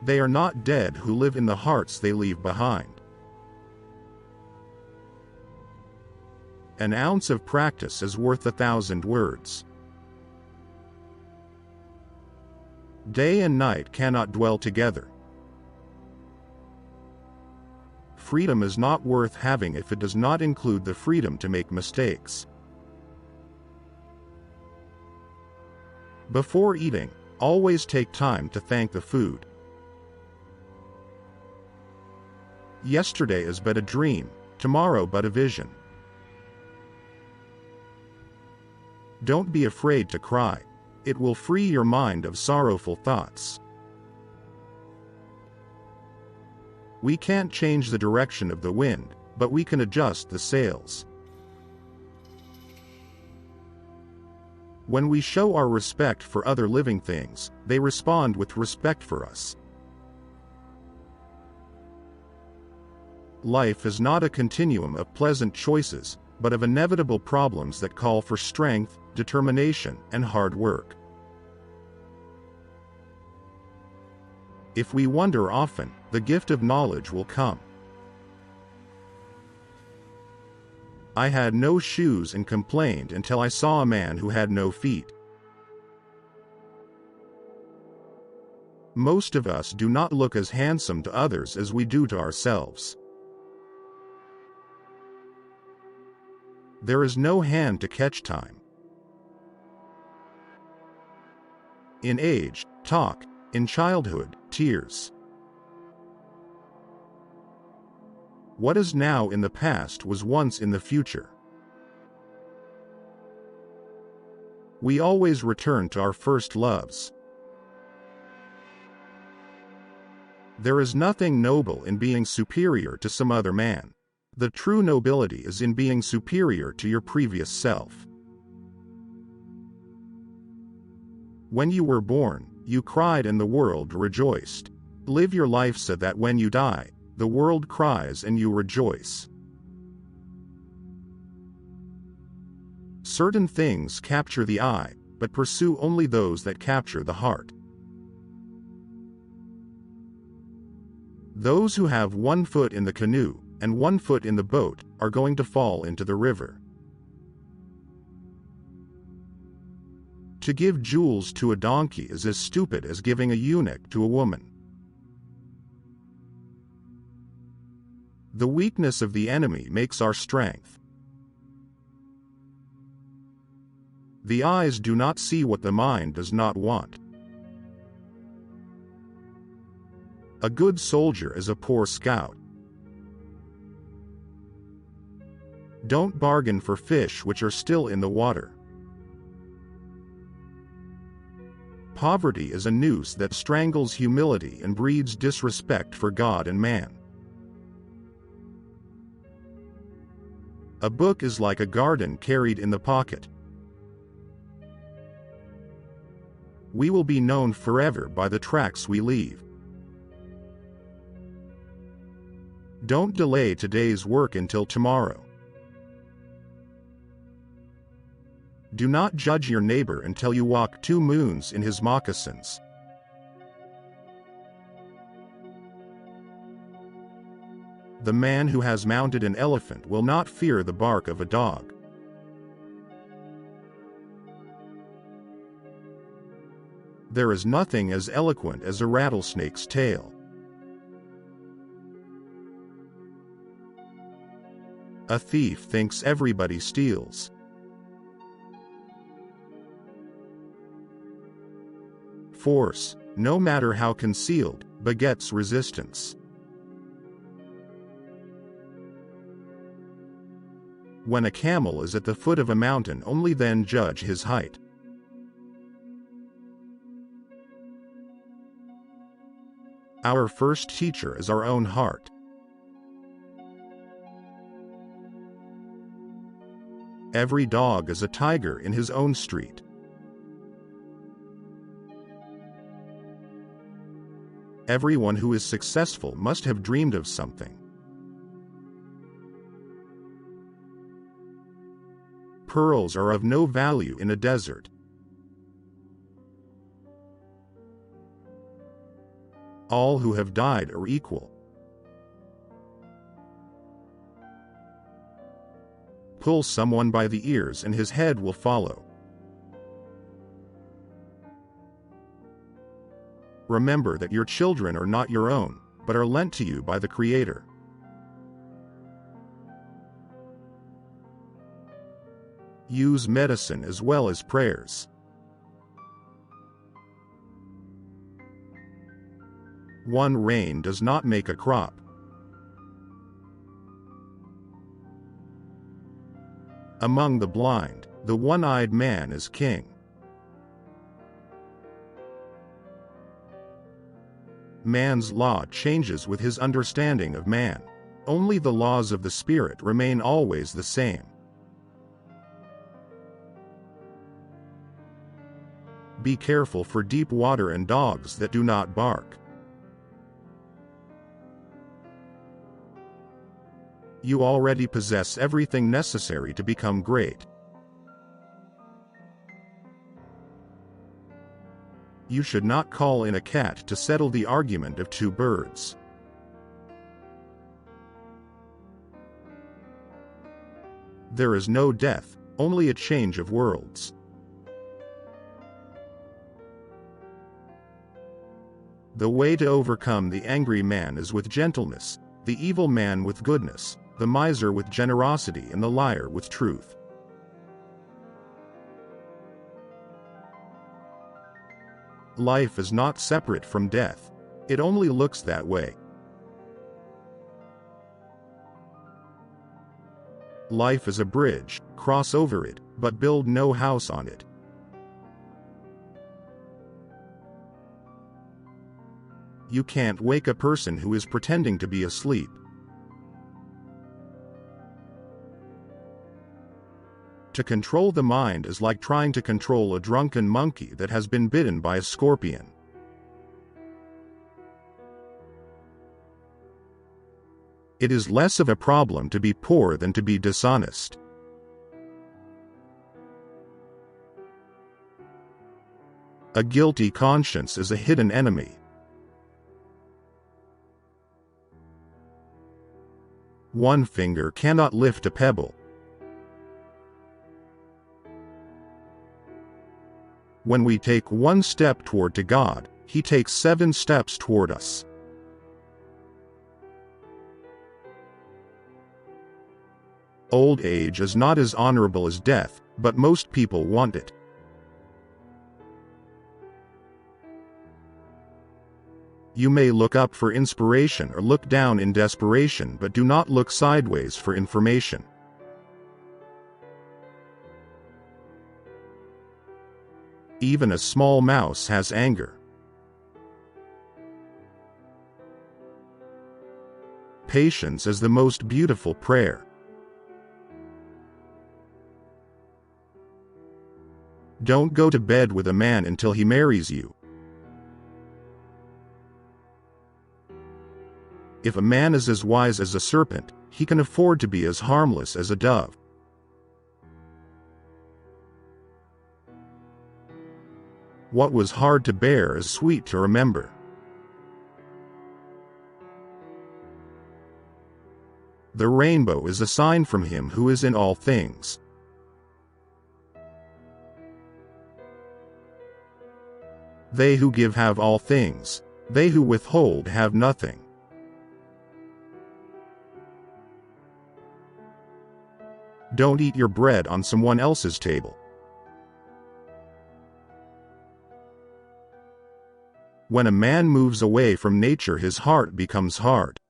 They are not dead who live in the hearts they leave behind. An ounce of practice is worth 1,000 words. Day and night cannot dwell together. Freedom is not worth having if it does not include the freedom to make mistakes. Before eating, always take time to thank the food. Yesterday is but a dream, tomorrow but a vision. Don't be afraid to cry. It will free your mind of sorrowful thoughts. We can't change the direction of the wind, but we can adjust the sails. When we show our respect for other living things, they respond with respect for us. Life is not a continuum of pleasant choices, but of inevitable problems that call for strength, determination, and hard work. If we wonder often, the gift of knowledge will come. I had no shoes and complained until I saw a man who had no feet. Most of us do not look as handsome to others as we do to ourselves. There is no hand to catch time. In age, talk; in childhood, tears. What is now in the past was once in the future. We always return to our first loves. There is nothing noble in being superior to some other man. The true nobility is in being superior to your previous self. When you were born, you cried and the world rejoiced. Live your life so that when you die, the world cries and you rejoice. Certain things capture the eye, but pursue only those that capture the heart. Those who have one foot in the canoe and one foot in the boat are going to fall into the river. To give jewels to a donkey is as stupid as giving a eunuch to a woman. The weakness of the enemy makes our strength. The eyes do not see what the mind does not want. A good soldier is a poor scout. Don't bargain for fish which are still in the water. Poverty is a noose that strangles humility and breeds disrespect for God and man. A book is like a garden carried in the pocket. We will be known forever by the tracks we leave. Don't delay today's work until tomorrow. Do not judge your neighbor until you walk 2 moons in his moccasins. The man who has mounted an elephant will not fear the bark of a dog. There is nothing as eloquent as a rattlesnake's tail. A thief thinks everybody steals. Force, no matter how concealed, begets resistance. When a camel is at the foot of a mountain, only then judge his height. Our first teacher is our own heart. Every dog is a tiger in his own street. Everyone who is successful must have dreamed of something. Pearls are of no value in a desert. All who have died are equal. Pull someone by the ears and his head will follow. Remember that your children are not your own, but are lent to you by the Creator. Use medicine as well as prayers. One rain does not make a crop. Among the blind, the one-eyed man is king. Man's law changes with his understanding of man. Only the laws of the Spirit remain always the same. Be careful for deep water and dogs that do not bark. You already possess everything necessary to become great. You should not call in a cat to settle the argument of two birds. There is no death, only a change of worlds. The way to overcome the angry man is with gentleness, the evil man with goodness, the miser with generosity, and the liar with truth. Life is not separate from death. It only looks that way. Life is a bridge, cross over it, but build no house on it. You can't wake a person who is pretending to be asleep. To control the mind is like trying to control a drunken monkey that has been bitten by a scorpion. It is less of a problem to be poor than to be dishonest. A guilty conscience is a hidden enemy. One finger cannot lift a pebble. When we take one step toward to God, He takes 7 steps toward us. Old age is not as honorable as death, but most people want it. You may look up for inspiration or look down in desperation, but do not look sideways for information. Even a small mouse has anger. Patience is the most beautiful prayer. Don't go to bed with a man until he marries you. If a man is as wise as a serpent, he can afford to be as harmless as a dove. What was hard to bear is sweet to remember. The rainbow is a sign from Him who is in all things. They who give have all things. They who withhold have nothing. Don't eat your bread on someone else's table. When a man moves away from nature, his heart becomes hard.